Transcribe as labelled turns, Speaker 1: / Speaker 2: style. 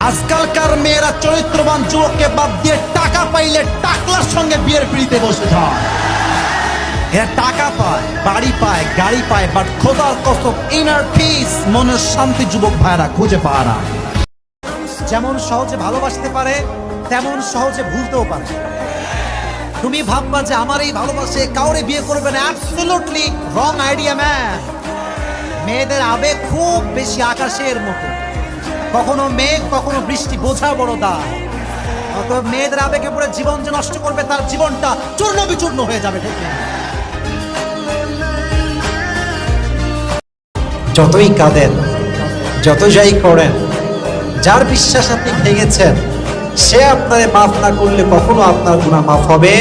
Speaker 1: আজকালকার মেয়েরা চরিত্রবান যুবককে বাদ দিয়ে টাকা পাইলে টাকলার সঙ্গে বিয়ের পিড়িতে বসে যায়। এরা টাকা পায়, বাড়ি পায়, গাড়ি পায়, বাট খোদার কসম ইনার পিস, মনের শান্তি যুবক ভাইরা খুঁজে পায় না। যেমন সহজে ভালোবাসতে পারে তেমন সহজে ভুলতেও পারে। তুমি ভাববা যে আমার এই ভালোবাসে কাউরে বিয়ে করবে না, অ্যাবসলিউটলি রং আইডিয়া ম্যান। মেয়েদের আবেগ খুব বেশি আকাশের মতো, কখনো মেঘ কখনো বৃষ্টি, বোঝা বড় দায়। অতএব মেয়েদের আবেগে পড়ে জীবন যে নষ্ট করবে, তার জীবনটা চূর্ণ বিচূর্ণ হয়ে যাবে। ঠিক না? যতই কাঁদেন, যত যাই করেন, যার বিশ্বাস আপনি ভেঙেছেন সে আপনারে মাফ না করলে কখনো আপনার গুনাহ মাফ হবে